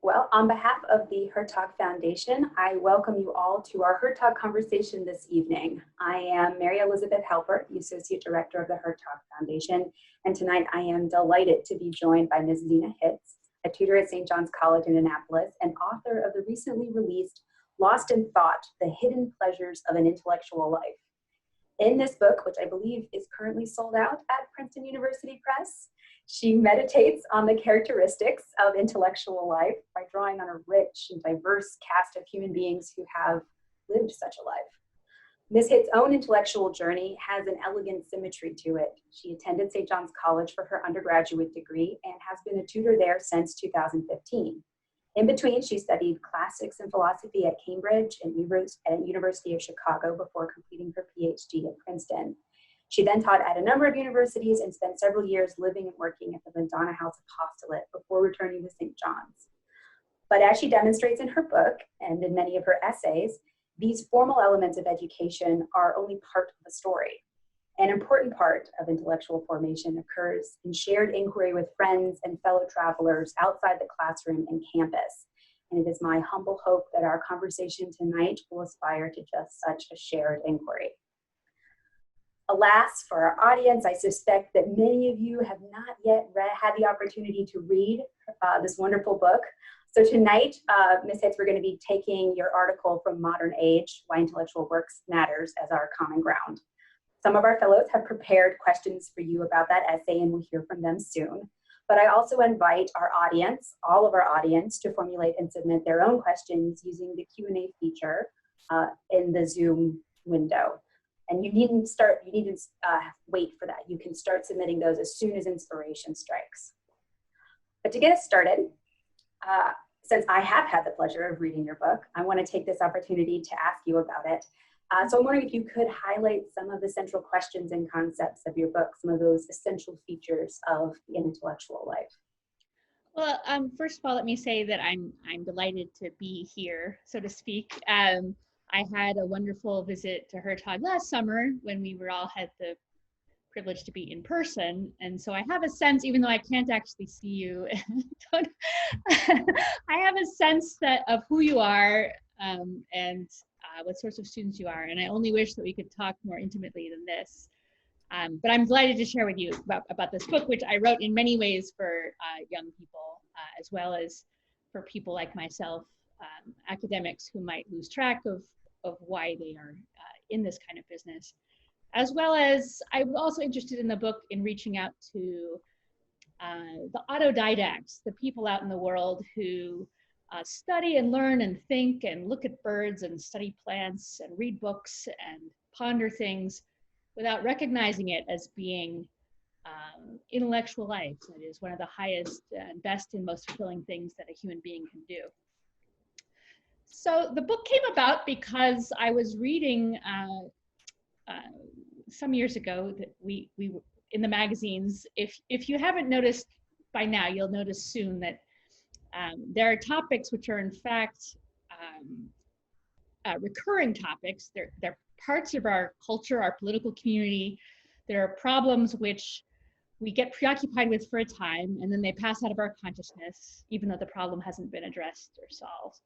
Well, on behalf of the Hertog Foundation, I welcome you all to our Hertog conversation this evening. I am Mary Elizabeth Halpert, the Associate Director of the Hertog Foundation, and tonight I am delighted to be joined by Ms. Zena Hitz, a tutor at St. John's College in Annapolis and author of the recently released Lost in Thought, The Hidden Pleasures of an Intellectual Life. In this book, which I believe is currently sold out at Princeton University Press, she meditates on the characteristics of intellectual life by drawing on a rich and diverse cast of human beings who have lived such a life. Ms. Hitt's own intellectual journey has an elegant symmetry to it. She attended St. John's College for her undergraduate degree and has been a tutor there since 2015. In between, she studied classics and philosophy at Cambridge and University of Chicago before completing her PhD at Princeton. She then taught at a number of universities and spent several years living and working at the Madonna House Apostolate before returning to St. John's. But as she demonstrates in her book and in many of her essays, these formal elements of education are only part of the story. An important part of intellectual formation occurs in shared inquiry with friends and fellow travelers outside the classroom and campus. And it is my humble hope that our conversation tonight will aspire to just such a shared inquiry. Alas, for our audience, I suspect that many of you have not yet had the opportunity to read this wonderful book. So tonight, Ms. Hitz, we're going to be taking your article from Modern Age, Why Intellectual Works Matters, as our common ground. Some of our fellows have prepared questions for you about that essay, and we'll hear from them soon. But I also invite our audience, all of our audience, to formulate and submit their own questions using the Q&A feature in the Zoom window. And you needn't wait for that. You can start submitting those as soon as inspiration strikes. But to get us started, since I have had the pleasure of reading your book, I want to take this opportunity to ask you about it. So I'm wondering if you could highlight some of the central questions and concepts of your book, some of those essential features of the intellectual life. Well, first of all, let me say that I'm delighted to be here, so to speak. I had a wonderful visit to Hertog last summer when we all had the privilege to be in person. And so I have a sense, even though I can't actually see you, I have a sense of who you are and what sorts of students you are. And I only wish that we could talk more intimately than this. But I'm delighted to share with you about this book, which I wrote in many ways for young people, as well as for people like myself, academics who might lose track of why they are in this kind of business. As well as I'm also interested in the book in reaching out to the autodidacts, the people out in the world who study and learn and think and look at birds and study plants and read books and ponder things without recognizing it as being intellectual life. It is one of the highest and best and most fulfilling things that a human being can do. So the book came about because I was reading some years ago that we in the magazines, if you haven't noticed by now, you'll notice soon that there are topics which are in fact recurring topics. They're parts of our culture, our political community. There are problems which we get preoccupied with for a time, and then they pass out of our consciousness, even though the problem hasn't been addressed or solved.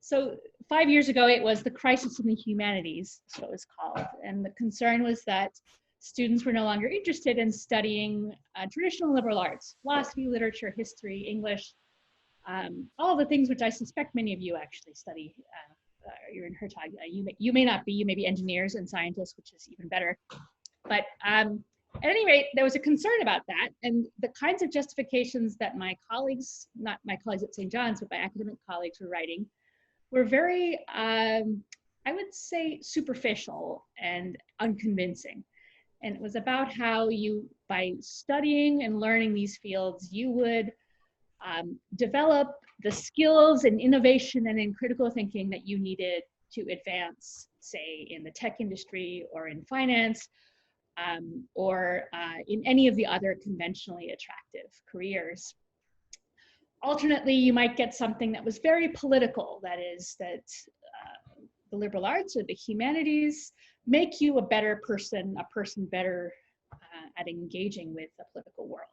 So 5 years ago, it was the crisis in the humanities, so it was called. And the concern was that students were no longer interested in studying traditional liberal arts, philosophy, literature, history, English, all the things which I suspect many of you actually study. You're in Hertog. You may not be, you may be engineers and scientists, which is even better. But at any rate, there was a concern about that. And the kinds of justifications that my colleagues, not my colleagues at St. John's, but my academic colleagues were writing were very, I would say, superficial and unconvincing. And it was about how you, by studying and learning these fields, you would develop the skills and innovation and in critical thinking that you needed to advance, say, in the tech industry or in finance, or in any of the other conventionally attractive careers. Alternately, you might get something that was very political, that is, that the liberal arts or the humanities make you a better person, better at engaging with the political world.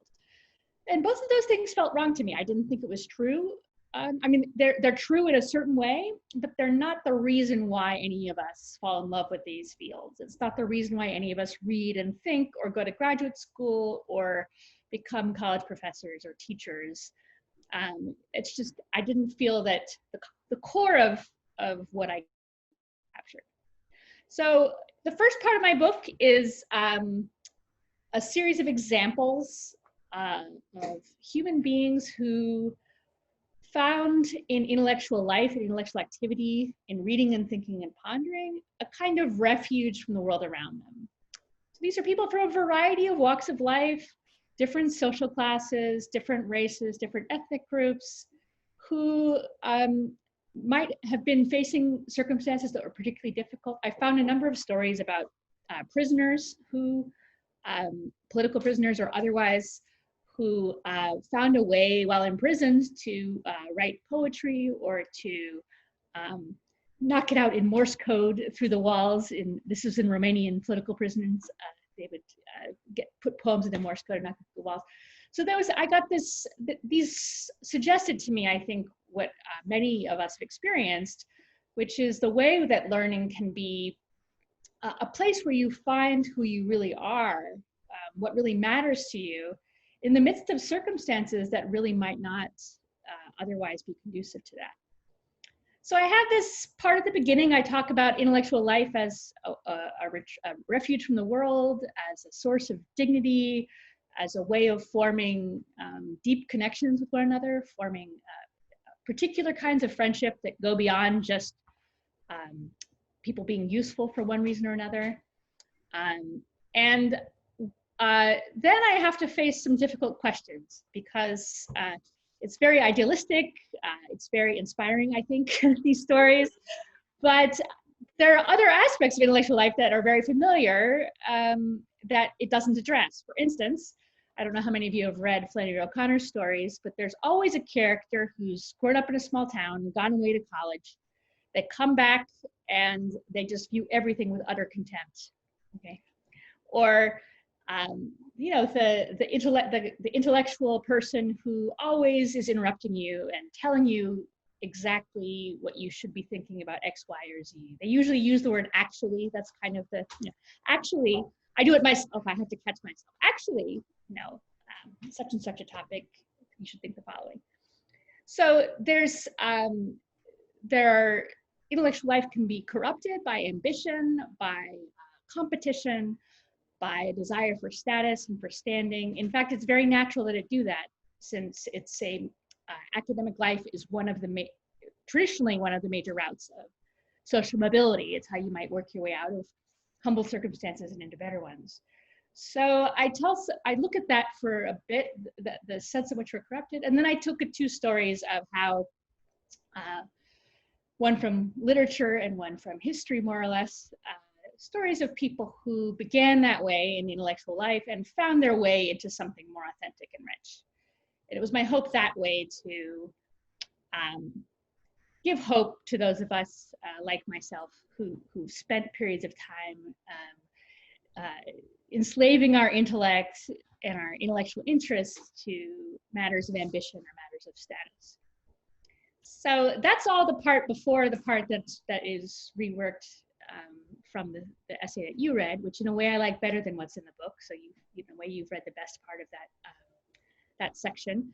And both of those things felt wrong to me. I didn't think it was true. I mean, they're true in a certain way, but they're not the reason why any of us fall in love with these fields. It's not the reason why any of us read and think or go to graduate school or become college professors or teachers. It's just, I didn't feel that the core of what I captured. So the first part of my book is a series of examples of human beings who found in intellectual life and intellectual activity, in reading and thinking and pondering, a kind of refuge from the world around them. So these are people from a variety of walks of life, different social classes, different races, different ethnic groups, who might have been facing circumstances that were particularly difficult. I found a number of stories about prisoners who, political prisoners or otherwise, who found a way while imprisoned to write poetry or to knock it out in Morse code through the walls. This is in Romanian political prisons. They would put poems in the Morse code and knock it through the walls. So I got these suggested to me, I think, what many of us have experienced, which is the way that learning can be a place where you find who you really are, what really matters to you, in the midst of circumstances that really might not otherwise be conducive to that. So I have this part at the beginning. I talk about intellectual life as a refuge from the world, as a source of dignity, as a way of forming deep connections with one another, forming particular kinds of friendship that go beyond just people being useful for one reason or another. Then I have to face some difficult questions because it's very idealistic, it's very inspiring, I think, these stories, but there are other aspects of intellectual life that are very familiar that it doesn't address. For instance, I don't know how many of you have read Flannery O'Connor's stories, but there's always a character who's grown up in a small town, gone away to college, they come back and they just view everything with utter contempt, okay? Or you know, the intellectual person who always is interrupting you and telling you exactly what you should be thinking about X, Y, or Z. They usually use the word actually. That's kind of the, you know, actually, I do it myself. I have to catch myself. Actually, no, such and such a topic, you should think the following. So intellectual life can be corrupted by ambition, by competition, by a desire for status and for standing. In fact, it's very natural that it do that, since it's academic life is traditionally one of the major routes of social mobility. It's how you might work your way out of humble circumstances and into better ones. So I look at that for a bit, the sense in which we're corrupted, and then I took two stories of how, one from literature and one from history, more or less, stories of people who began that way in intellectual life and found their way into something more authentic and rich. And it was my hope that way to give hope to those of us like myself who spent periods of time enslaving our intellect and our intellectual interests to matters of ambition or matters of status. So that's all the part before the part that is reworked from the essay that you read, which in a way I like better than what's in the book. So in a way you've read the best part of that section.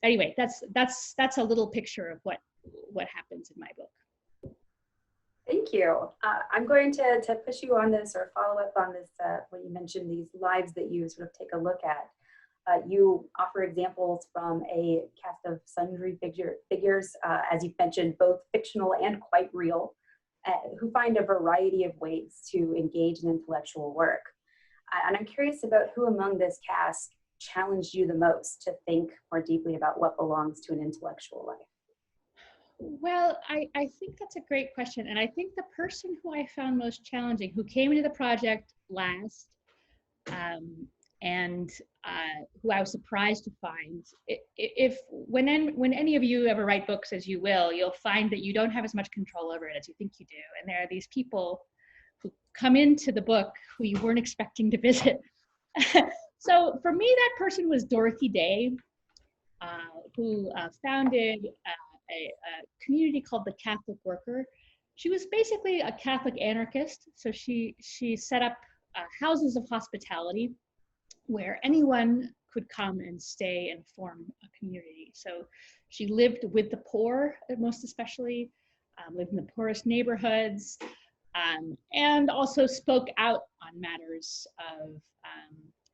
Anyway, that's a little picture of what happens in my book. Thank you. I'm going to push you on this or follow up on this when you mentioned these lives that you sort of take a look at. You offer examples from a cast of sundry figures, as you've mentioned, both fictional and quite real, who find a variety of ways to engage in intellectual work. And I'm curious about who among this cast challenged you the most to think more deeply about what belongs to an intellectual life? Well, I think that's a great question. And I think the person who I found most challenging, who came into the project last, and who I was surprised to find, when any of you ever write books, as you will, you'll find that you don't have as much control over it as you think you do. And there are these people who come into the book who you weren't expecting to visit. So for me, that person was Dorothy Day. who founded a community called the Catholic Worker. She was basically a Catholic anarchist, so she set up houses of hospitality where anyone could come and stay and form a community. So she lived with the poor, most especially, lived in the poorest neighborhoods, and also spoke out on matters of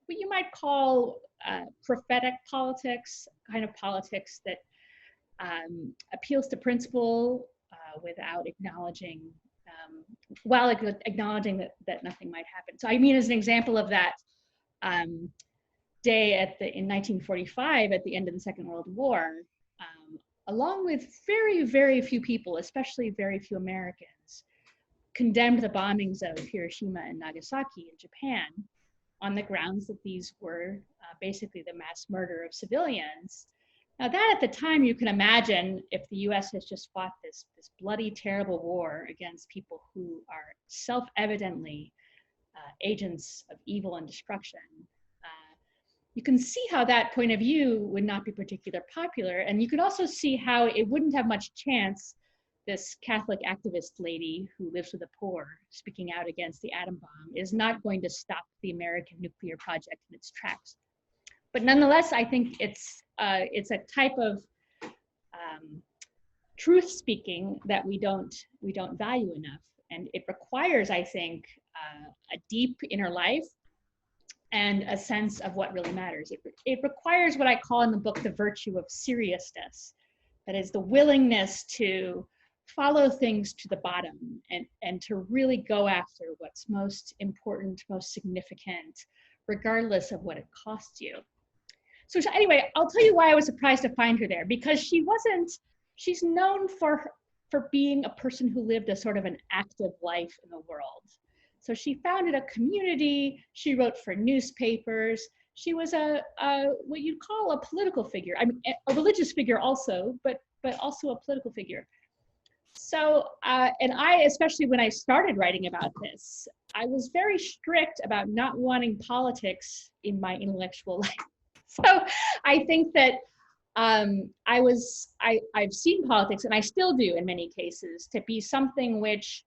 what you might call prophetic politics, kind of politics that appeals to principle without acknowledging, while acknowledging that nothing might happen. So I mean, as an example of that, day in 1945, at the end of the Second World War, along with very, very few people, especially very few Americans, condemned the bombings of Hiroshima and Nagasaki in Japan on the grounds that these were basically the mass murder of civilians. Now that at the time, you can imagine if the US has just fought this bloody, terrible war against people who are self-evidently agents of evil and destruction, you can see how that point of view would not be particularly popular. And you could also see how it wouldn't have much chance, this Catholic activist lady who lives with the poor speaking out against the atom bomb is not going to stop the American nuclear project in its tracks. But nonetheless, I think it's a type of truth speaking that we don't value enough. And it requires, I think, a deep inner life and a sense of what really matters. It requires what I call in the book the virtue of seriousness. That is the willingness to follow things to the bottom and to really go after what's most important, most significant, regardless of what it costs you. So anyway, I'll tell you why I was surprised to find her there, because she's known for being a person who lived a sort of an active life in the world. So she founded a community, she wrote for newspapers, she was a what you'd call a political figure. I mean, a religious figure also, but also a political figure. So, and I, especially when I started writing about this, I was very strict about not wanting politics in my intellectual life. So I think that I've seen politics, and I still do in many cases, to be something which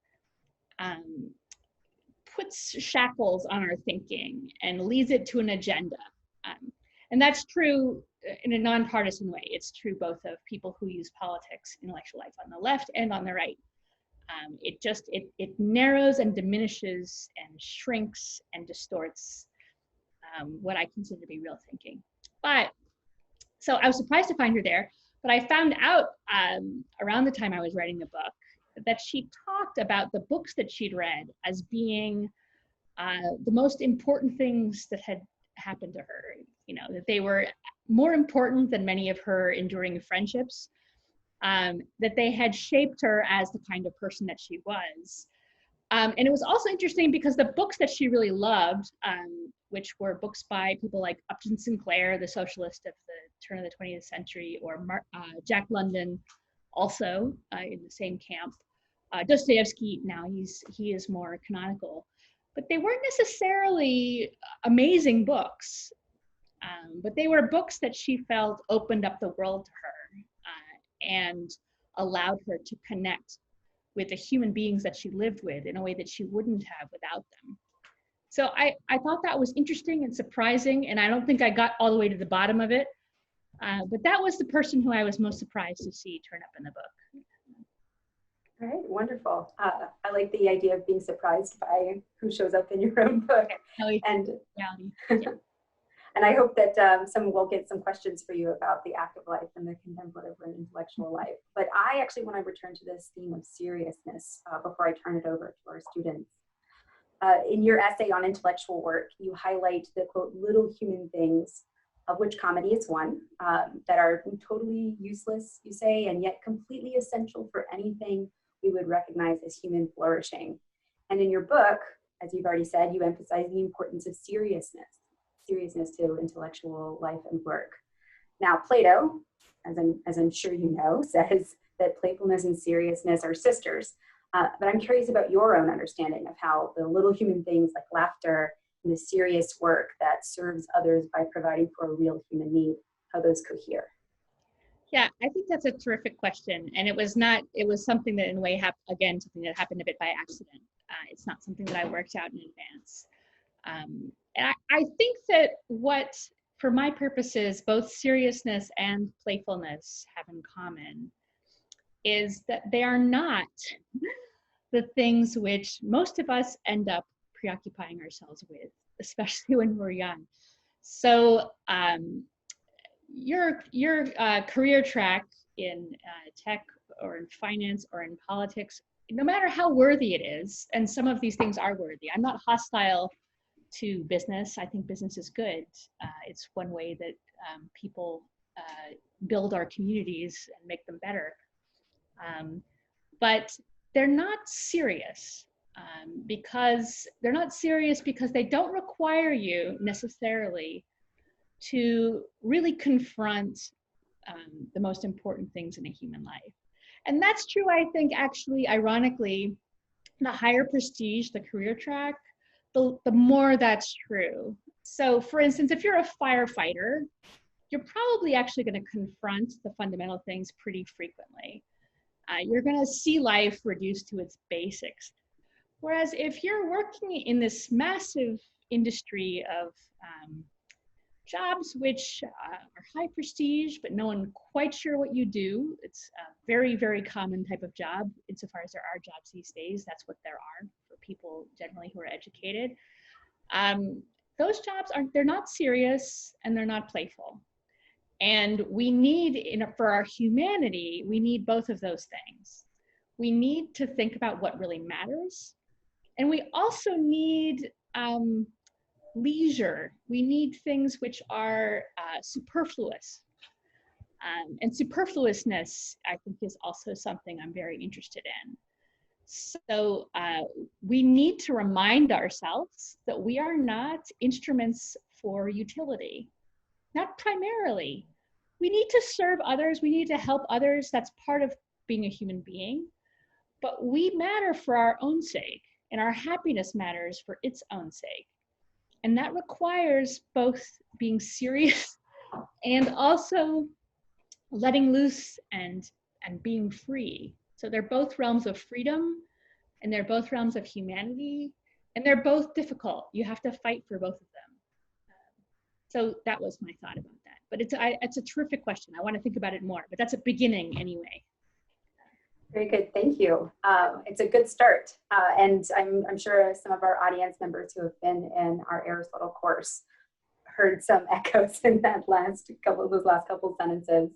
puts shackles on our thinking and leads it to an agenda. And that's true in a nonpartisan way. It's true both of people who use politics, intellectual life on the left and on the right. It narrows and diminishes and shrinks and distorts what I consider to be real thinking. But, so I was surprised to find her there, but I found out around the time I was writing the book that she talked about the books that she'd read as being the most important things that had happened to her, that they were more important than many of her enduring friendships, that they had shaped her as the kind of person that she was. And it was also interesting because the books that she really loved, which were books by people like Upton Sinclair, the socialist of the turn of the 20th century, or Jack London, also in the same camp. Dostoevsky, now he is more canonical, but they weren't necessarily amazing books, but they were books that she felt opened up the world to her and allowed her to connect with the human beings that she lived with in a way that she wouldn't have without them. So I thought that was interesting and surprising, and I don't think I got all the way to the bottom of it, but that was the person who I was most surprised to see turn up in the book. All right, wonderful. I like the idea of being surprised by who shows up in your own book. And and I hope that someone will get some questions for you about the active life and the contemplative and intellectual life. But I actually want to return to this theme of seriousness before I turn it over to our students. In your essay on intellectual work, you highlight the, quote, little human things, of which comedy is one, that are totally useless, you say, and yet completely essential for anything we would recognize as human flourishing. And in your book, as you've already said, you emphasize the importance of seriousness to intellectual life and work. Now, Plato, as I'm sure you know, says that playfulness and seriousness are sisters. But I'm curious about your own understanding of how the little human things like laughter and the serious work that serves others by providing for a real human need, how those cohere. Yeah, I think that's a terrific question. And it was something that in a way, something that happened a bit by accident. It's not something that I worked out in advance. And I think that for my purposes, both seriousness and playfulness have in common is that they are not the things which most of us end up preoccupying ourselves with, especially when we're young. So your career track in tech or in finance or in politics, no matter how worthy it is, and some of these things are worthy. I'm not hostile to business. I think business is good. It's one way that people build our communities and make them better. But they're not serious because they don't require you necessarily to really confront the most important things in a human life. And that's true, I think, actually, ironically, the higher prestige the career track, the more that's true. So for instance, if you're a firefighter, you're probably actually going to confront the fundamental things pretty frequently. You're going to see life reduced to its basics. Whereas if you're working in this massive industry of jobs which are high prestige, but no one quite sure what you do, it's a very, very common type of job insofar as there are jobs these days. That's what there are for people generally who are educated. Those jobs they're not serious and they're not playful. And we need, for our humanity, we need both of those things. We need to think about what really matters. And we also need leisure. We need things which are superfluous. And superfluousness, I think, is also something I'm very interested in. So we need to remind ourselves that we are not instruments for utility. Not primarily. We need to serve others. We need to help others. That's part of being a human being. But we matter for our own sake, and our happiness matters for its own sake. And that requires both being serious and also letting loose and being free. So they're both realms of freedom, and they're both realms of humanity, and they're both difficult. You have to fight for both of them. So that was my thought about that. But it's a terrific question. I want to think about it more, but that's a beginning anyway. Very good, thank you. It's a good start. And I'm sure some of our audience members who have been in our Aristotle course heard some echoes in those last couple sentences.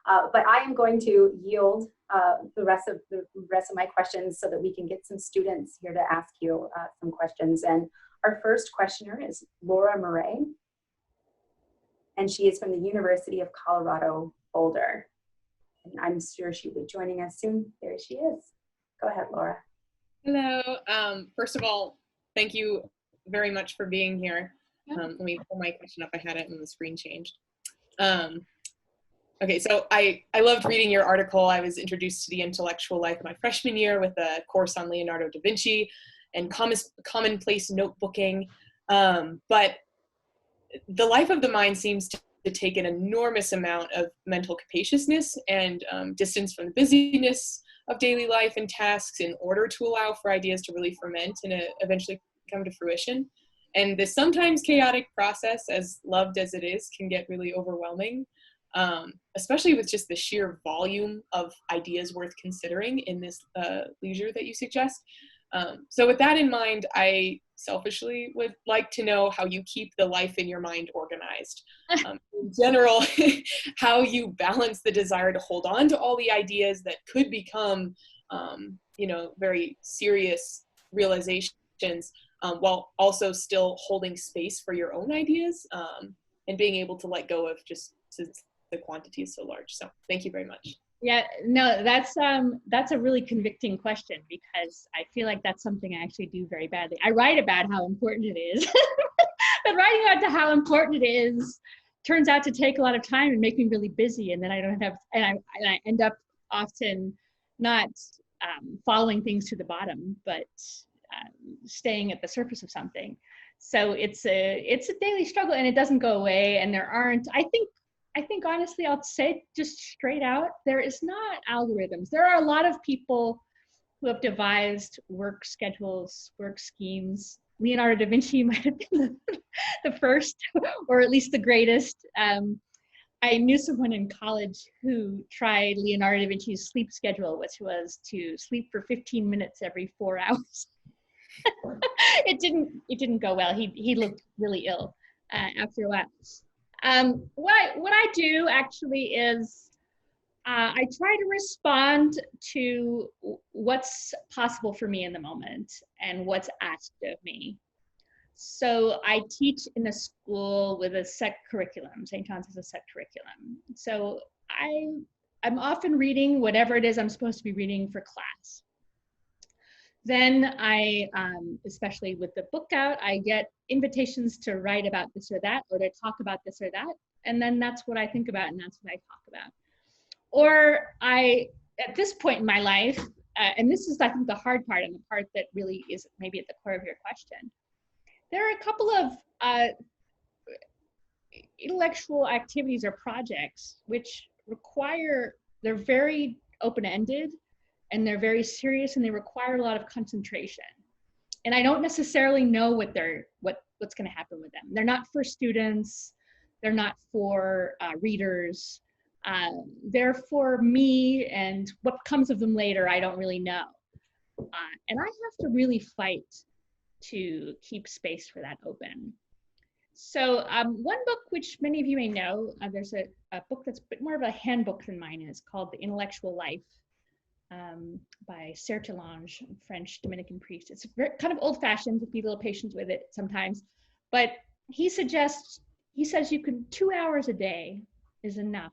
But I am going to yield the rest of my questions so that we can get some students here to ask you some questions. And our first questioner is Laura Murray, and she is from the University of Colorado, Boulder. And I'm sure she'll be joining us soon. There she is. Go ahead, Laura. Hello. First of all, thank you very much for being here. Let me pull my question up. I had it and the screen changed. Okay, so I loved reading your article. I was introduced to the intellectual life my freshman year with a course on Leonardo da Vinci and commonplace notebooking. But the life of the mind seems to take an enormous amount of mental capaciousness and distance from the busyness of daily life and tasks in order to allow for ideas to really ferment and eventually come to fruition. And this sometimes chaotic process, as loved as it is, can get really overwhelming, especially with just the sheer volume of ideas worth considering in this leisure that you suggest. So with that in mind, I selfishly would like to know how you keep the life in your mind organized. In general, how you balance the desire to hold on to all the ideas that could become, very serious realizations, while also still holding space for your own ideas, and being able to let go of just since the quantity is so large. So thank you very much. Yeah, no, that's a really convicting question, because I feel like that's something I actually do very badly. I write about how important it is, but writing about how important it is turns out to take a lot of time and make me really busy, and then I don't have, and I end up often not following things to the bottom, but staying at the surface of something. So it's a daily struggle, and it doesn't go away. And there aren't, I I think honestly, I'll say just straight out, there is not algorithms. There are a lot of people who have devised work schedules, work schemes. Leonardo da Vinci might have been the first, or at least the greatest. I knew someone in college who tried Leonardo da Vinci's sleep schedule, which was to sleep for 15 minutes every 4 hours. It didn't go well. He looked really ill after a while. What I do actually is I try to respond to what's possible for me in the moment and what's asked of me. So I teach in a school with a set curriculum. St. John's has a set curriculum. So I'm often reading whatever it is I'm supposed to be reading for class. Then I, especially with the book out, I get invitations to write about this or that, or to talk about this or that. And then that's what I think about and that's what I talk about. Or at this point in my life, and this is, I think, the hard part and the part that really is maybe at the core of your question, there are a couple of intellectual activities or projects which they're very open-ended and they're very serious and they require a lot of concentration. And I don't necessarily know what's going to happen with them. They're not for students, they're not for readers, they're for me, and what comes of them later, I don't really know. And I have to really fight to keep space for that open. So one book which many of you may know, there's a book that's a bit more of a handbook than mine is called The Intellectual Life by Sertalange, a French Dominican priest. It's very, kind of old-fashioned, to be a little patient with it sometimes, but he says 2 hours a day is enough.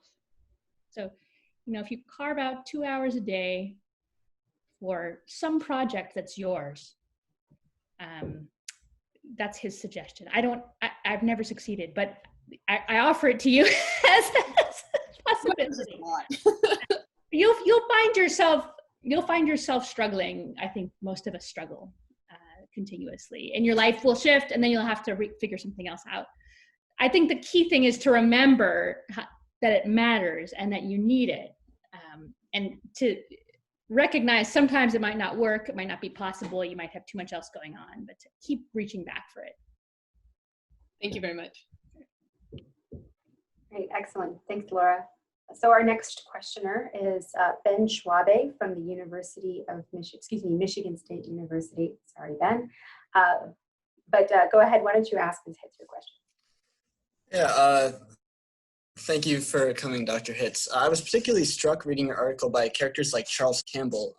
So, if you carve out 2 hours a day for some project that's yours, that's his suggestion. I've never succeeded, but I offer it to you as a possibility. You'll find yourself struggling. I think most of us struggle continuously, and your life will shift, and then you'll have to figure something else out. I think the key thing is to remember that it matters and that you need it, and to recognize sometimes it might not work, it might not be possible, you might have too much else going on, but to keep reaching back for it. Thank you very much. Great, excellent. Thanks, Laura. So our next questioner is Ben Schwabe from the University of Michigan State University. Sorry, Ben. But go ahead, why don't you ask Ms. Hitz your question? Yeah, thank you for coming, Dr. Hitz. I was particularly struck reading your article by characters like Charles Campbell,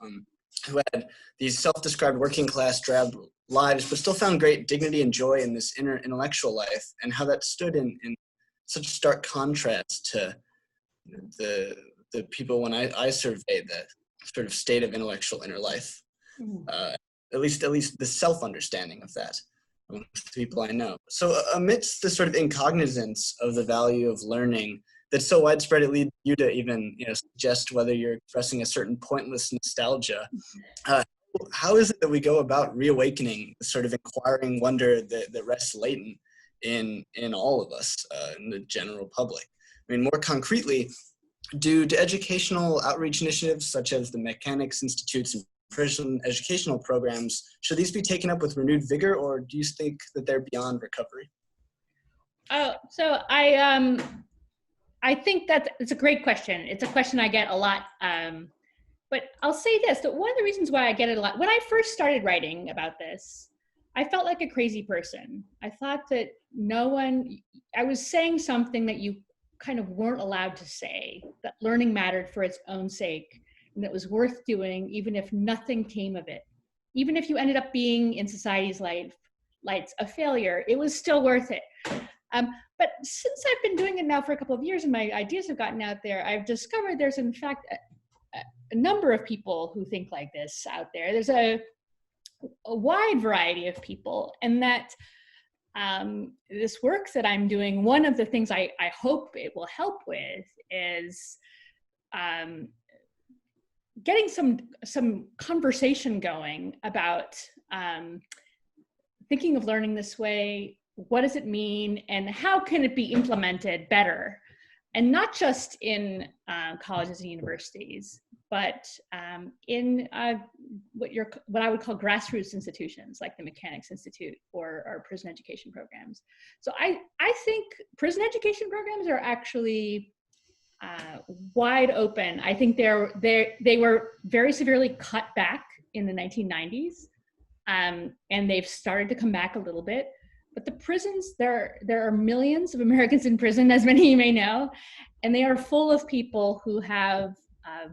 who had these self-described working class drab lives, but still found great dignity and joy in this inner intellectual life, and how that stood in such stark contrast to the people when I surveyed that sort of state of intellectual inner life, at least the self-understanding of that amongst the people I know. So amidst the sort of incognizance of the value of learning that's so widespread, it leads you to even suggest whether you're expressing a certain pointless nostalgia. How is it that we go about reawakening the sort of inquiring wonder that rests latent in all of us, in the general public? I mean, more concretely, do educational outreach initiatives such as the Mechanics Institutes and prison educational programs, should these be taken up with renewed vigor, or do you think that they're beyond recovery? Oh, so I think that it's a great question. It's a question I get a lot. But I'll say this, that one of the reasons why I get it a lot, when I first started writing about this, I felt like a crazy person. I thought that I was saying something that you kind of weren't allowed to say, that learning mattered for its own sake, and that was worth doing even if nothing came of it. Even if you ended up being in society's lights a failure, it was still worth it. But since I've been doing it now for a couple of years and my ideas have gotten out there, I've discovered there's in fact a number of people who think like this out there. There's a wide variety of people, and that this work that I'm doing, one of the things I hope it will help with is getting some conversation going about thinking of learning this way. What does it mean, and how can it be implemented better and not just in colleges and universities, but in what I would call grassroots institutions like the Mechanics Institute or prison education programs. So I think prison education programs are actually wide open. I think they were very severely cut back in the 1990s, and they've started to come back a little bit. But the prisons, there are millions of Americans in prison, as many of you may know, and they are full of people who have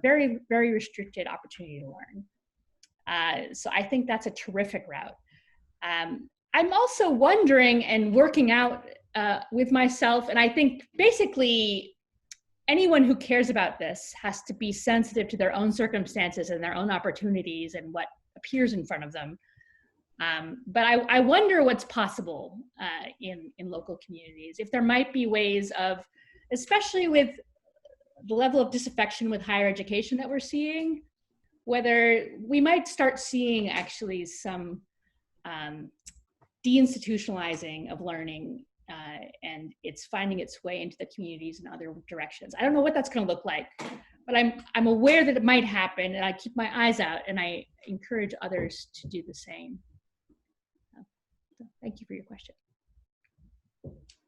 very, very restricted opportunity to learn. So I think that's a terrific route. I'm also wondering and working out with myself, and I think basically anyone who cares about this has to be sensitive to their own circumstances and their own opportunities and what appears in front of them. But I wonder what's possible in local communities, if there might be ways of, especially with the level of disaffection with higher education that we're seeing, whether we might start seeing actually some deinstitutionalizing of learning, and it's finding its way into the communities in other directions. I don't know what that's going to look like, but I'm aware that it might happen, and I keep my eyes out, and I encourage others to do the same. So thank you for your question.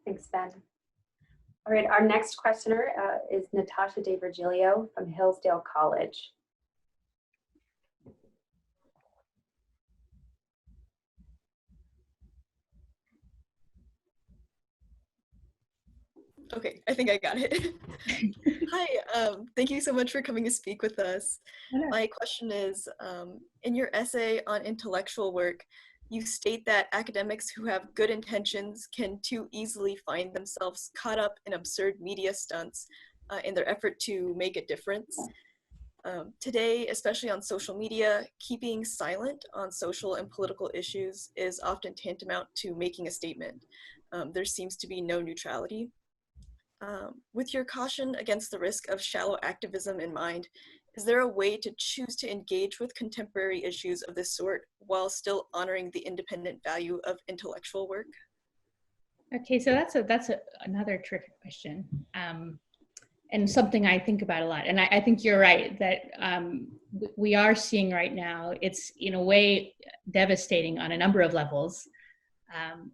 Thanks, Ben. All right, our next questioner is Natasha de Virgilio from Hillsdale College. Okay, I think I got it. Hi, thank you so much for coming to speak with us. My question is, in your essay on intellectual work, you state that academics who have good intentions can too easily find themselves caught up in absurd media stunts in their effort to make a difference. Today, especially on social media, keeping silent on social and political issues is often tantamount to making a statement. There seems to be no neutrality. With your caution against the risk of shallow activism in mind, is there a way to choose to engage with contemporary issues of this sort while still honoring the independent value of intellectual work? Okay, so that's another terrific question, and something I think about a lot. And I think you're right that we are seeing right now, it's in a way devastating on a number of levels.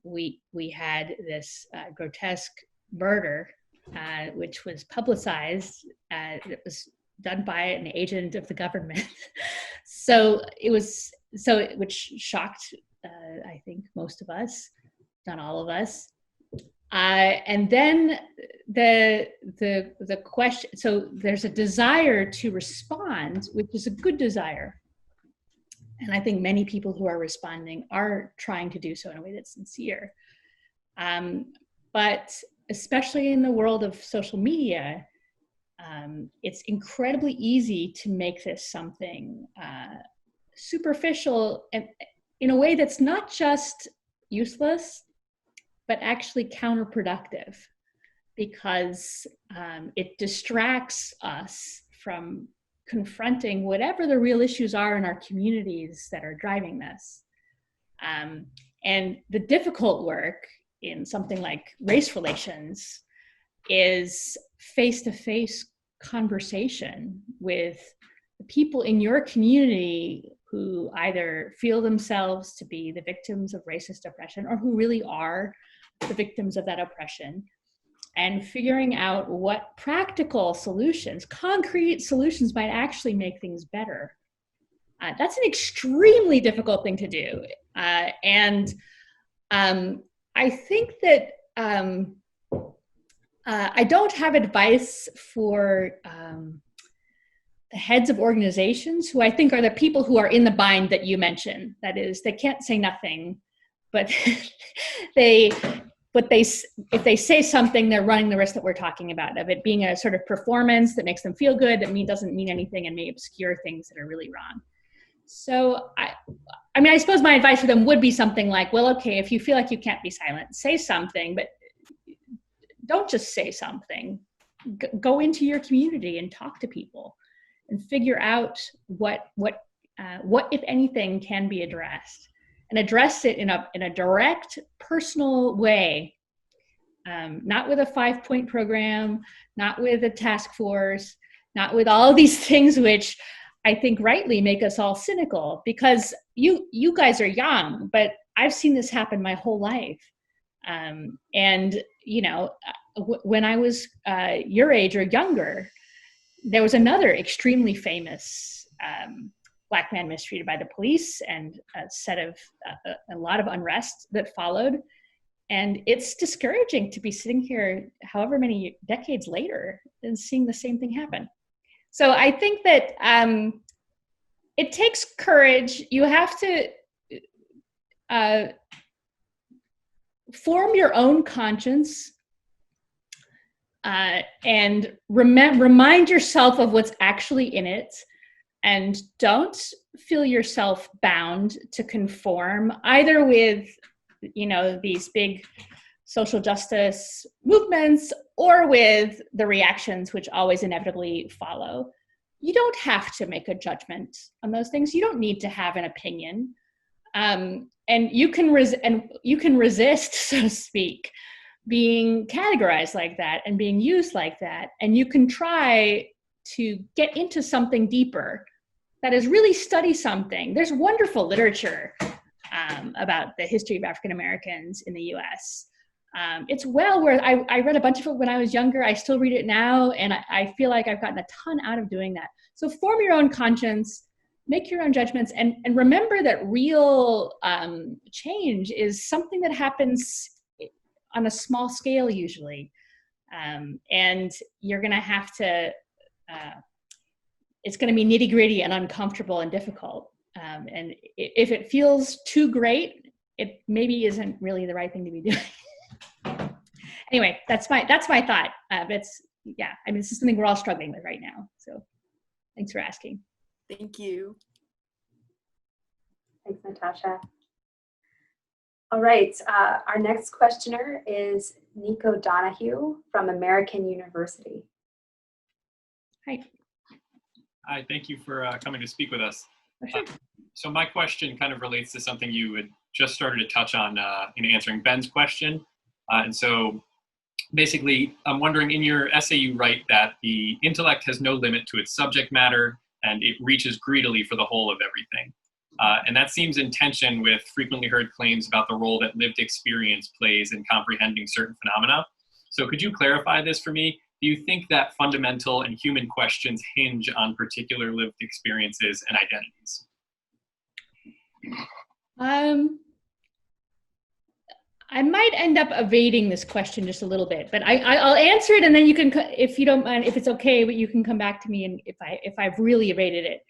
We had this grotesque murder, which was publicized. It was done by an agent of the government. Which shocked, I think, most of us, not all of us. And then the question, so there's a desire to respond, which is a good desire. And I think many people who are responding are trying to do so in a way that's sincere. But especially in the world of social media, it's incredibly easy to make this something superficial and in a way that's not just useless, but actually counterproductive, because it distracts us from confronting whatever the real issues are in our communities that are driving this. And the difficult work in something like race relations is face-to-face conversation with the people in your community who either feel themselves to be the victims of racist oppression or who really are the victims of that oppression, and figuring out what practical solutions, concrete solutions might actually make things better. That's an extremely difficult thing to do. And I think that I don't have advice for the heads of organizations, who I think are the people who are in the bind that you mentioned. That is, they can't say nothing, but if they say something, they're running the risk that we're talking about, of it being a sort of performance that makes them feel good, that doesn't mean anything and may obscure things that are really wrong. So I mean, I suppose my advice for them would be something like, well, okay, if you feel like you can't be silent, say something, but don't just say something. Go into your community and talk to people and figure out what if anything can be addressed, and address it in a direct, personal way, not with a 5-point program, not with a task force, not with all these things which I think rightly make us all cynical, because you guys are young, but I've seen this happen my whole life. And, you know, when I was your age or younger, there was another extremely famous Black man mistreated by the police, and a lot of unrest that followed. And it's discouraging to be sitting here however many decades later and seeing the same thing happen. So I think that it takes courage. You have to form your own conscience and remind yourself of what's actually in it, and don't feel yourself bound to conform either with, you know, these big social justice movements or with the reactions which always inevitably follow. You don't have to make a judgment on those things. You don't need to have an opinion. And you can resist, so to speak, being categorized like that and being used like that. And you can try to get into something deeper, that is really study something. There's wonderful literature about the history of African Americans in the US. It's well worth, I read a bunch of it when I was younger. I still read it now, and I feel like I've gotten a ton out of doing that. So form your own conscience, make your own judgments, and remember that real change is something that happens on a small scale usually. And you're gonna have to, it's gonna be nitty gritty and uncomfortable and difficult. And if it feels too great, it maybe isn't really the right thing to be doing. Anyway, that's my thought. Yeah, I mean, this is something we're all struggling with right now. So thanks for asking. Thank you. Thanks, Natasha. All right, our next questioner is Neco Donohue from American University. Hi. Hi, thank you for coming to speak with us. Sure. So my question kind of relates to something you had just started to touch on in answering Ben's question. And so basically, I'm wondering, in your essay, you write that the intellect has no limit to its subject matter, and it reaches greedily for the whole of everything. And that seems in tension with frequently heard claims about the role that lived experience plays in comprehending certain phenomena. So could you clarify this for me? Do you think that fundamental and human questions hinge on particular lived experiences and identities? I might end up evading this question just a little bit, but I'll answer it, and then you can, if you don't mind, if it's okay, but you can come back to me and if I've really evaded it.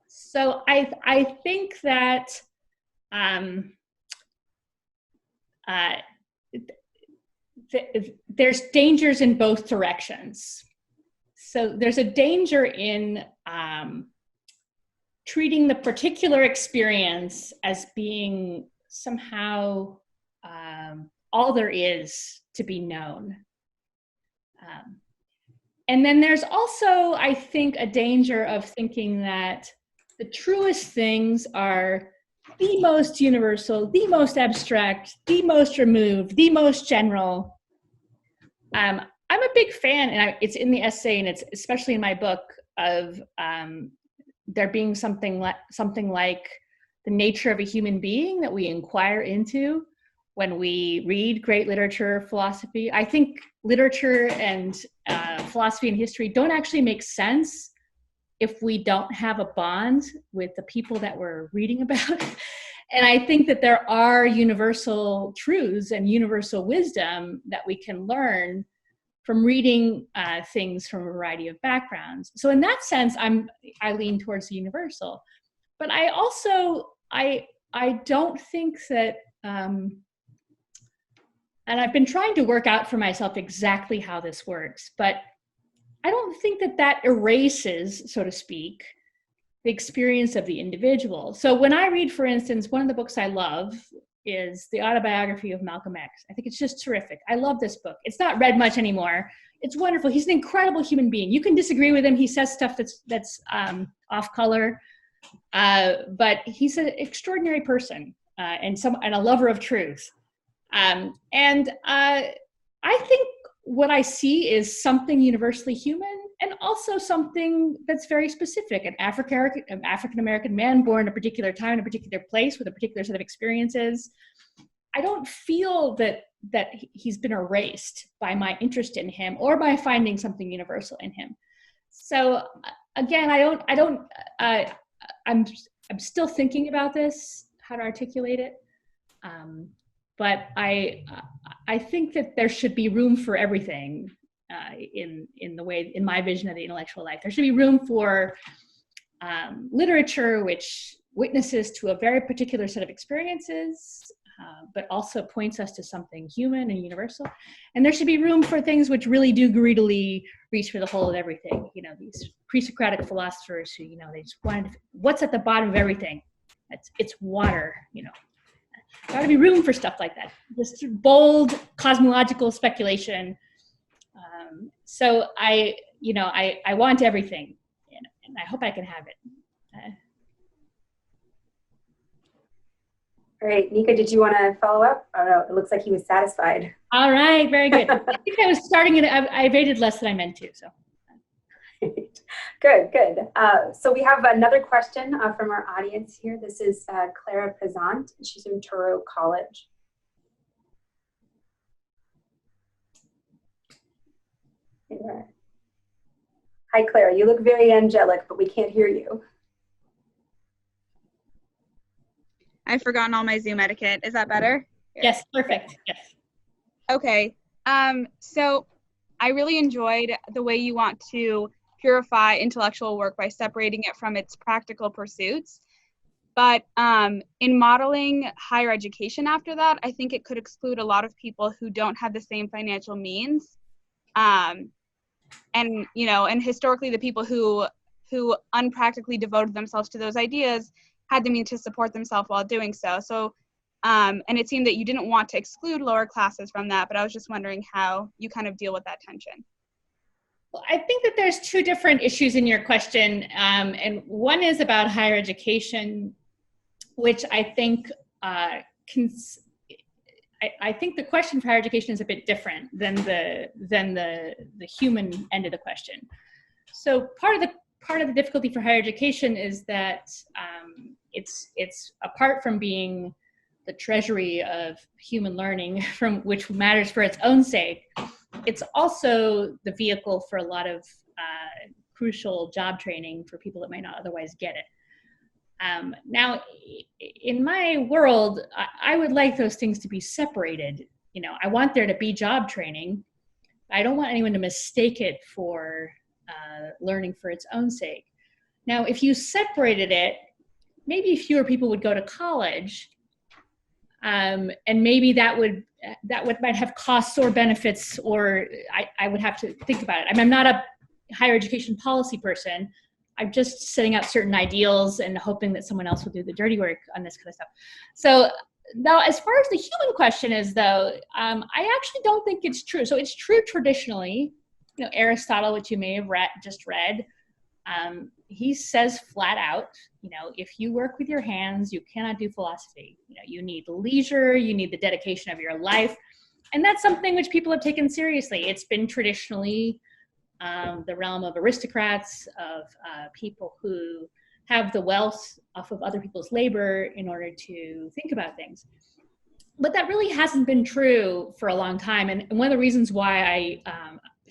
So I think that there's dangers in both directions. So there's a danger in treating the particular experience as being somehow all there is to be known. And then there's also, I think, a danger of thinking that the truest things are the most universal, the most abstract, the most removed, the most general. I'm a big fan, and it's in the essay, and it's especially in my book, of there being something like the nature of a human being that we inquire into when we read great literature, philosophy. I think literature and philosophy and history don't actually make sense if we don't have a bond with the people that we're reading about. And I think that there are universal truths and universal wisdom that we can learn from reading things from a variety of backgrounds. So in that sense, I lean towards the universal. But I also, I don't think that, and I've been trying to work out for myself exactly how this works, but I don't think that erases, so to speak, the experience of the individual. So when I read, for instance, one of the books I love is the autobiography of Malcolm X. I think it's just terrific. I love this book. It's not read much anymore. It's wonderful. He's an incredible human being. You can disagree with him. He says stuff that's off color, but he's an extraordinary person and a lover of truth. I think what I see is something universally human and also something that's very specific. An African-American man born in a particular time, in a particular place with a particular set of experiences. I don't feel that he's been erased by my interest in him or by finding something universal in him. So again, I'm still thinking about this, how to articulate it. But I think that there should be room for everything in my vision of the intellectual life. There should be room for literature which witnesses to a very particular set of experiences, but also points us to something human and universal. And there should be room for things which really do greedily reach for the whole of everything. You know, these pre-Socratic philosophers who, you know, they just wanted to, what's at the bottom of everything? It's water, you know. There ought to be room for stuff like that. This bold cosmological speculation. So I want everything, and I hope I can have it. All right, Neco, did you want to follow up? Oh no, it looks like he was satisfied. All right, very good. I think I was starting it. I evaded less than I meant to. So. Good. So we have another question from our audience here. This is Clara Pesant. She's from Touro College. Hi, Clara. You look very angelic, but we can't hear you. I've forgotten all my Zoom etiquette. Is that better? Yes, perfect. Yes. Okay. So I really enjoyed the way you want to purify intellectual work by separating it from its practical pursuits. But in modeling higher education after that, I think it could exclude a lot of people who don't have the same financial means. And historically the people who unpractically devoted themselves to those ideas had the means to support themselves while doing so. So, and it seemed that you didn't want to exclude lower classes from that, but I was just wondering how you kind of deal with that tension. Well, I think that there's two different issues in your question, and one is about higher education, which I think I think the question for higher education is a bit different than the human end of the question. So part of the difficulty for higher education is that it's apart from being the treasury of human learning, from which matters for its own sake, it's also the vehicle for a lot of crucial job training for people that might not otherwise get it. Now, in my world, I would like those things to be separated. You know, I want there to be job training. I don't want anyone to mistake it for learning for its own sake. Now, if you separated it, maybe fewer people would go to college, and maybe that might have costs or benefits, or I would have to think about it. I mean, I'm not a higher education policy person. I'm just setting out certain ideals and hoping that someone else will do the dirty work on this kind of stuff. So now, as far as the human question is, though, I actually don't think it's true. So it's true traditionally. You know, Aristotle, which you may have just read, he says flat out, you know, if you work with your hands, you cannot do philosophy. You know, you need leisure, you need the dedication of your life. And that's something which people have taken seriously. It's been traditionally the realm of aristocrats, of people who have the wealth off of other people's labor in order to think about things. But that really hasn't been true for a long time. And one of the reasons why I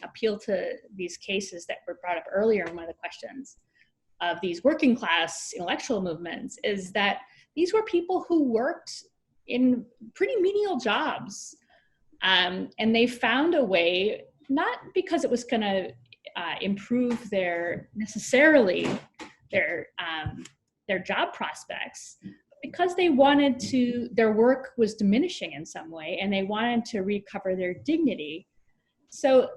appeal to these cases that were brought up earlier in one of the questions of these working class intellectual movements is that these were people who worked in pretty menial jobs. And they found a way, not because it was going to improve their job prospects, but because they wanted to, their work was diminishing in some way, and they wanted to recover their dignity. So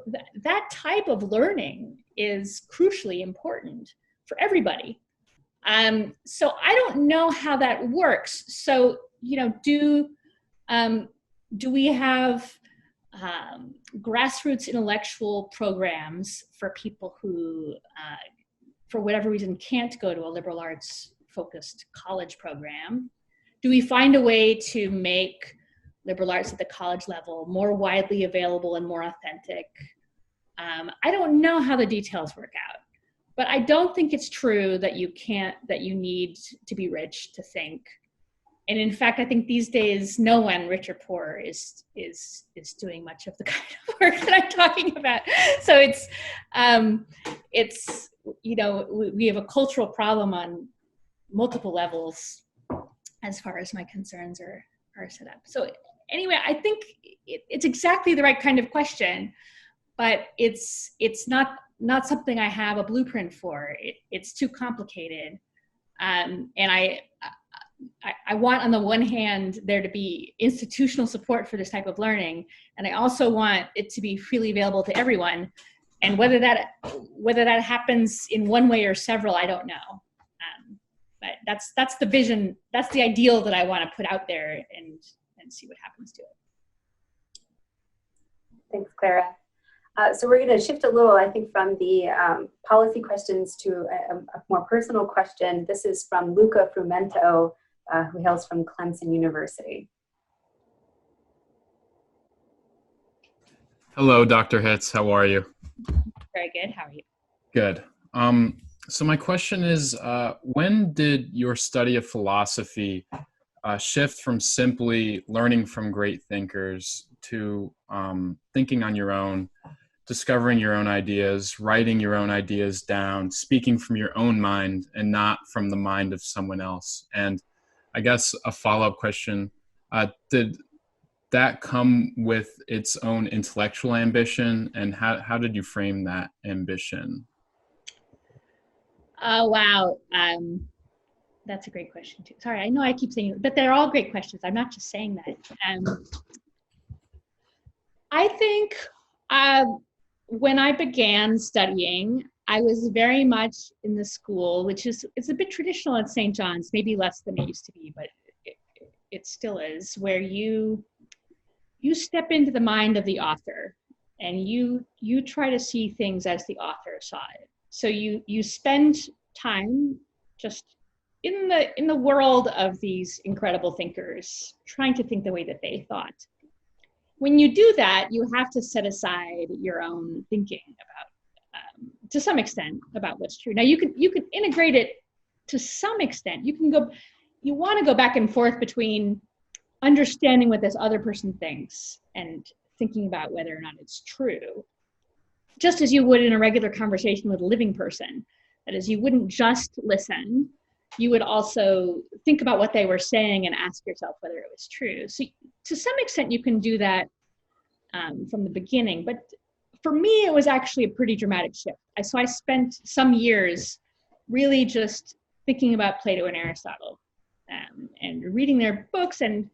that type of learning is crucially important for everybody. So I don't know how that works. So, you know, do we have grassroots intellectual programs for people who, for whatever reason, can't go to a liberal arts focused college program? Do we find a way to make liberal arts at the college level more widely available and more authentic. I don't know how the details work out, but I don't think it's true that you need to be rich to think. And in fact, I think these days, no one, rich or poor, is doing much of the kind of work that I'm talking about. So it's we have a cultural problem on multiple levels as far as my concerns are set up. So anyway, I think it's exactly the right kind of question, but it's not something I have a blueprint for. It's too complicated, and I want, on the one hand, there to be institutional support for this type of learning, and I also want it to be freely available to everyone. And whether that happens in one way or several, I don't know. But that's the vision, that's the ideal that I want to put out there, and see what happens to it. Thanks, Clara. So we're going to shift a little, I think, from the policy questions to a more personal question. This is from Luca Frumento, who hails from Clemson University. Hello, Dr. Hitz. How are you? Very good. How are you? Good. So my question is, when did your study of philosophy shift from simply learning from great thinkers to thinking on your own, discovering your own ideas, writing your own ideas down, speaking from your own mind and not from the mind of someone else? And I guess a follow-up question, did that come with its own intellectual ambition, and how did you frame that ambition? Oh, wow. That's a great question too. Sorry, I know I keep saying it, but they're all great questions. I'm not just saying that. I think when I began studying, I was very much in the school, which it's a bit traditional at St. John's, maybe less than it used to be, but it still is, where you step into the mind of the author and you try to see things as the author saw it. So you spend time just in the world of these incredible thinkers, trying to think the way that they thought. When you do that, you have to set aside your own thinking about, to some extent, about what's true. Now you can integrate it to some extent. You want to go back and forth between understanding what this other person thinks and thinking about whether or not it's true, just as you would in a regular conversation with a living person. That is, you wouldn't just listen, you would also think about what they were saying and ask yourself whether it was true. So to some extent, you can do that from the beginning, but for me, it was actually a pretty dramatic shift. So I spent some years really just thinking about Plato and Aristotle and reading their books and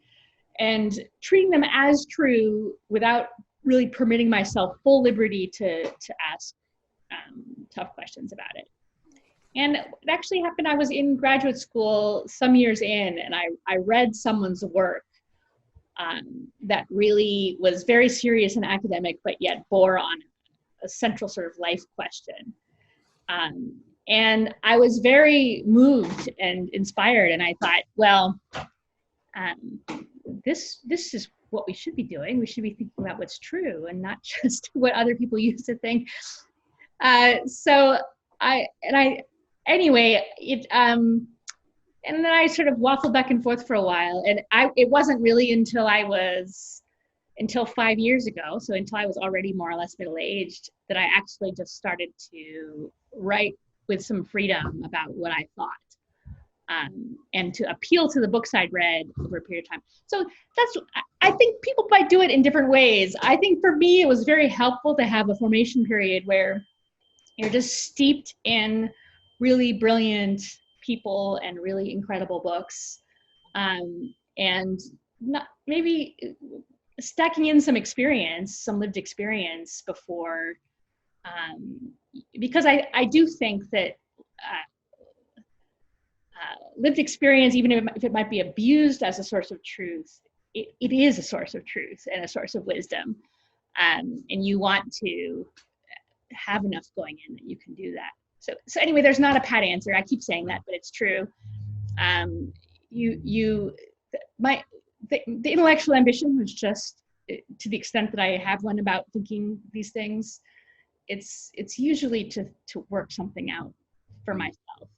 treating them as true without really permitting myself full liberty to ask tough questions about it. And it actually happened, I was in graduate school some years in, and I read someone's work that really was very serious and academic, but yet bore on a central sort of life question. And I was very moved and inspired, and I thought, well, this is what we should be doing. We should be thinking about what's true and not just what other people used to think. And then I sort of waffled back and forth for a while, and it wasn't really until 5 years ago, so until I was already more or less middle-aged, that I actually just started to write with some freedom about what I thought. And to appeal to the books I'd read over a period of time. So I think people might do it in different ways. I think for me, it was very helpful to have a formation period where you're just steeped in really brilliant people and really incredible books. And not maybe stacking in some experience, some lived experience before, because I do think that lived experience, even if it might be abused as a source of truth, it is a source of truth and a source of wisdom. And you want to have enough going in that you can do that. So anyway, there's not a pat the intellectual ambition was just, to the extent that I have one about thinking these things, it's usually to work something out for myself.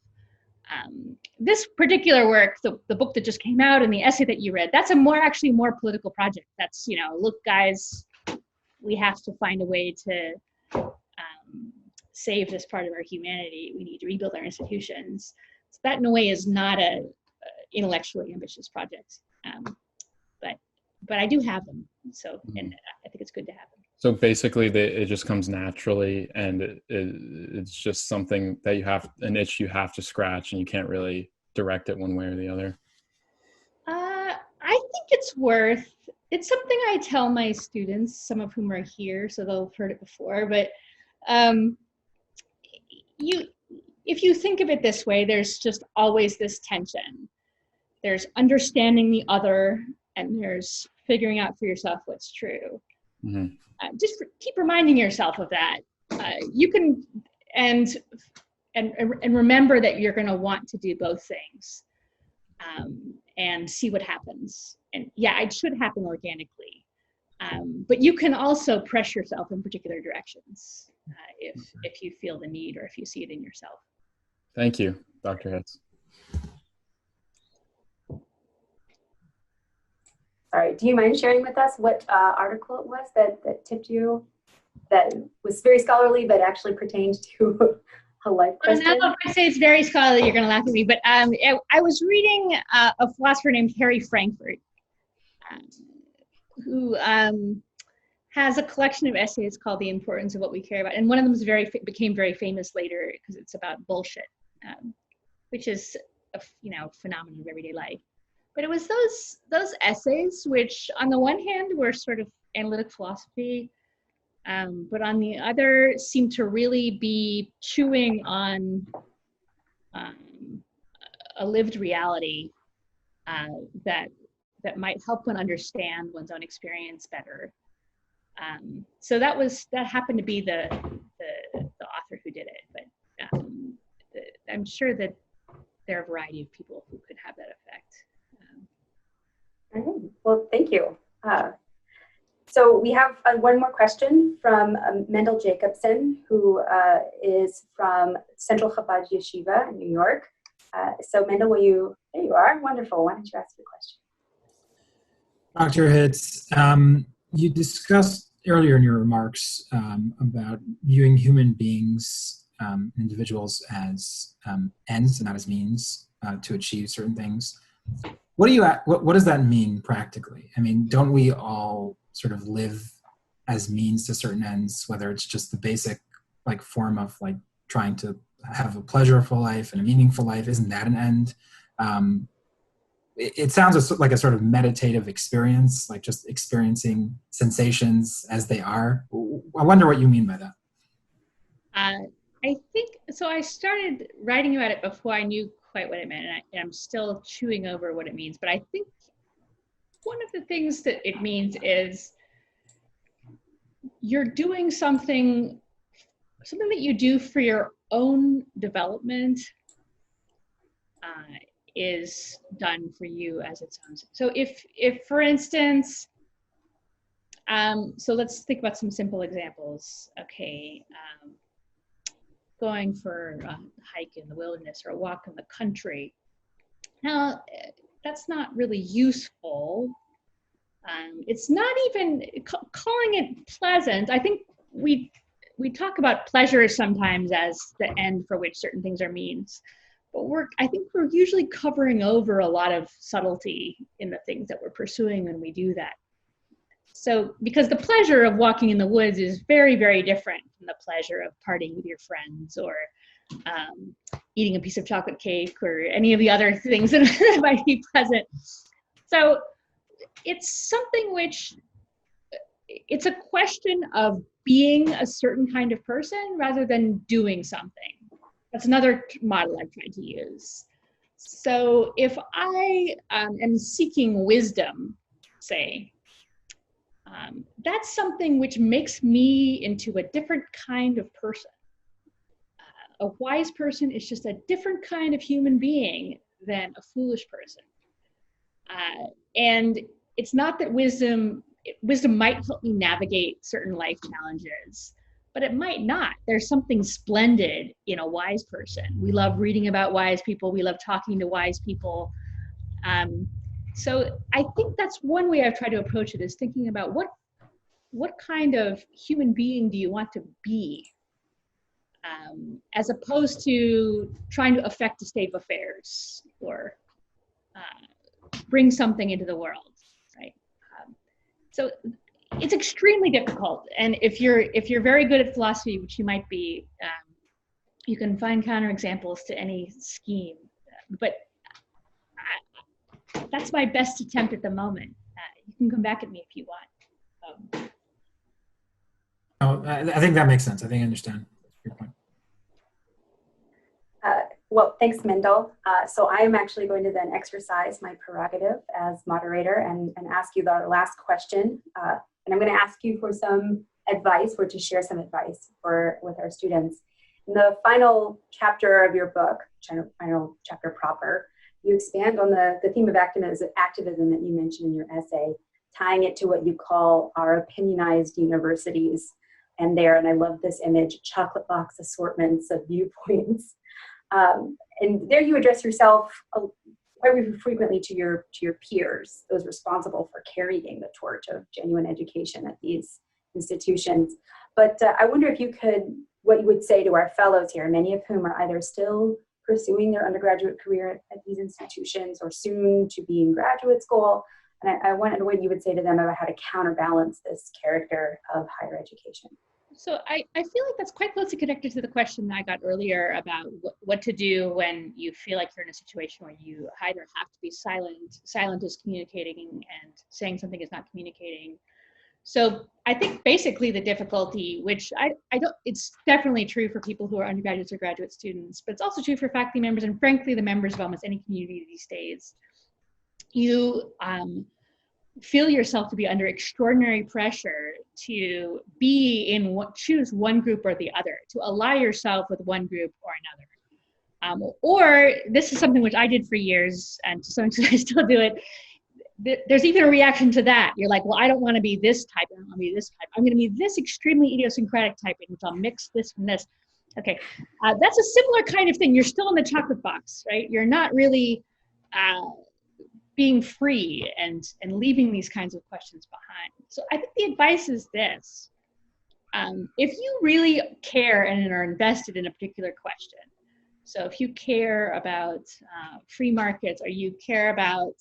This particular work, the book that just came out and the essay that you read, that's actually more political project. That's, look, guys, we have to find a way to save this part of our humanity. We need to rebuild our institutions. So that in a way is not a intellectually ambitious project. But I do have them. So, and I think it's good to have them. So basically, it just comes naturally, and it's just something that an itch you have to scratch, and you can't really direct it one way or the other. I think it's something I tell my students, some of whom are here, so they'll have heard it before. But if you think of it this way, there's just always this tension. There's understanding the other, and there's figuring out for yourself what's true. Mm-hmm. Just keep reminding yourself of that. You can, and remember that you're going to want to do both things, and see what happens. And yeah, it should happen organically, but you can also press yourself in particular directions if you feel the need or if you see it in yourself. Thank you, Dr. Hitz. Sorry, do you mind sharing with us what article it was that tipped you, that was very scholarly but actually pertained to a life question? Now, if I say it's very scholarly, you're going to laugh at me, but I was reading a philosopher named Harry Frankfurt, who has a collection of essays called The Importance of What We Care About, and one of them became very famous later because it's about bullshit, which is a phenomenon of everyday life. But it was those essays which, on the one hand, were sort of analytic philosophy, but on the other, seemed to really be chewing on a lived reality that might help one understand one's own experience better. So that happened to be the author who did it, but I'm sure that there are a variety of people who could have that effect. All right. Well, thank you. So we have one more question from Mendel Jacobson, who is from Central Chabad Yeshiva in New York. So Mendel, there you are. Wonderful. Why don't you ask your question? Dr. Hitz, you discussed earlier in your remarks about viewing human beings, individuals, as ends and not as means to achieve certain things. What does that mean practically? I mean, don't we all sort of live as means to certain ends, whether it's just the basic form of trying to have a pleasurable life and a meaningful life? Isn't that an end? It sounds like a sort of meditative experience, like just experiencing sensations as they are. I wonder what you mean by that. I think, so I started writing about it before I knew quite what it meant, and I'm still chewing over what it means, but I think one of the things that it means is you're doing something that you do for your own development is done for you as its own. So if for instance, so let's think about some simple examples. Okay, going for a hike in the wilderness or a walk in the country. Now, that's not really useful. It's not even calling it pleasant. I think we talk about pleasure sometimes as the end for which certain things are means, but I think we're usually covering over a lot of subtlety in the things that we're pursuing when we do that. So, because the pleasure of walking in the woods is very, very different from the pleasure of partying with your friends or eating a piece of chocolate cake or any of the other things that might be pleasant. So it's something which, it's a question of being a certain kind of person rather than doing something. That's another model I've tried to use. So if I am seeking wisdom, say, that's something which makes me into a different kind of person. A wise person is just a different kind of human being than a foolish person. And it's not that wisdom might help me navigate certain life challenges, but it might not. There's something splendid in a wise person. We love reading about wise people. We love talking to wise people. So I think that's one way I've tried to approach it, is thinking about what kind of human being do you want to be, as opposed to trying to affect the state of affairs or bring something into the world, right? So it's extremely difficult, and if you're very good at philosophy, which you might be, you can find counterexamples to any scheme. But that's my best attempt at the moment. You can come back at me if you want. I think that makes sense. I think I understand your point. Well, thanks, Mendel. So I am actually going to then exercise my prerogative as moderator and ask you the last question. And I'm going to ask you for some advice, or to share some advice with our students. In the final chapter of your book, final chapter proper, you expand on the theme of activism that you mentioned in your essay, tying it to what you call our opinionized universities. And I love this image, chocolate box assortments of viewpoints. And there you address yourself quite frequently to your peers, those responsible for carrying the torch of genuine education at these institutions. But I wonder what you would say to our fellows here, many of whom are either still pursuing their undergraduate career at these institutions or soon to be in graduate school. And I wondered what you would say to them about how to counterbalance this character of higher education. So I feel like that's quite closely connected to the question that I got earlier about what to do when you feel like you're in a situation where you either have to be silent is communicating, and saying something is not communicating. So I think basically the difficulty, which it's definitely true for people who are undergraduates or graduate students, but it's also true for faculty members and frankly the members of almost any community these days. You feel yourself to be under extraordinary pressure to choose one group or the other, to ally yourself with one group or another. Or this is something which I did for years, and to some extent I still do it. There's even a reaction to that. You're like, well, I don't want to be this type, I don't want to be this type. I'm going to be this extremely idiosyncratic type in which I'll mix this and this. Okay, that's a similar kind of thing. You're still in the chocolate box, right? You're not really being free and leaving these kinds of questions behind. So I think the advice is this. If you really care and are invested in a particular question, so if you care about free markets, or you care about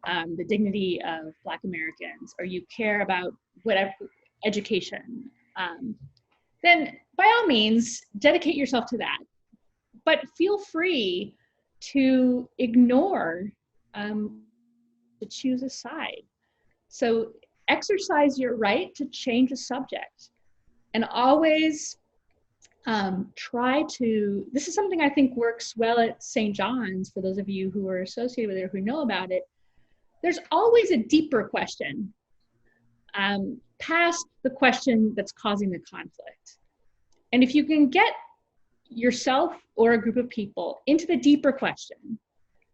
the dignity of Black Americans, or you care about whatever education, then by all means, dedicate yourself to that. But feel free to ignore, to choose a side. So exercise your right to change a subject, and always this is something I think works well at St. John's, for those of you who are associated with it or who know about it. There's always a deeper question past the question that's causing the conflict. And if you can get yourself or a group of people into the deeper question,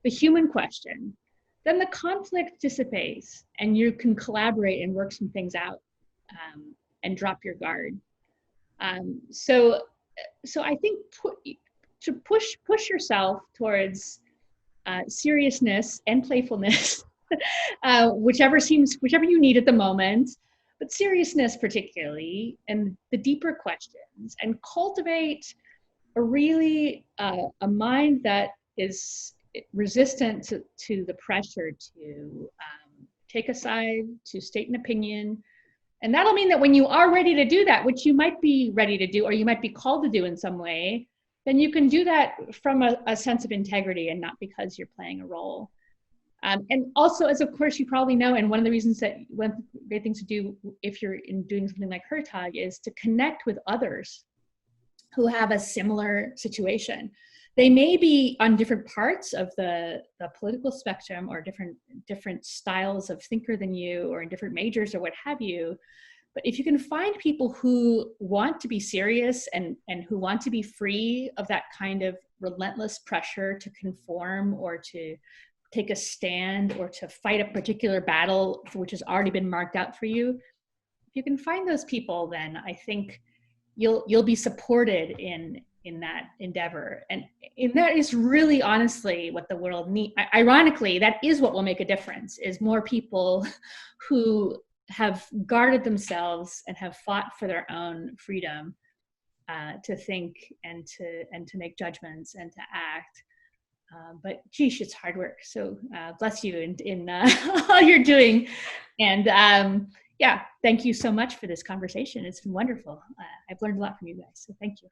the human question, then the conflict dissipates and you can collaborate and work some things out and drop your guard. So I think to push yourself towards seriousness and playfulness, whichever you need at the moment, but seriousness particularly, and the deeper questions, and cultivate a really a mind that is resistant to the pressure to take a side, to state an opinion. And that'll mean that when you are ready to do that, which you might be ready to do, or you might be called to do in some way, then you can do that from a sense of integrity and not because you're playing a role. And also, as of course you probably know, and one of the reasons that one of the great things to do if you're doing something like Hertog is to connect with others who have a similar situation. They may be on different parts of the political spectrum, or different styles of thinker than you, or in different majors or what have you. But if you can find people who want to be serious and who want to be free of that kind of relentless pressure to conform or to take a stand or to fight a particular battle which has already been marked out for you, if you can find those people, then I think you'll be supported in that endeavor. And that is really honestly what the world needs. Ironically, that is what will make a difference, is more people who have guarded themselves and have fought for their own freedom to think and to make judgments and to act. But geesh, it's hard work. So bless you in all you're doing. And yeah, thank you so much for this conversation. It's been wonderful. I've learned a lot from you guys, so thank you.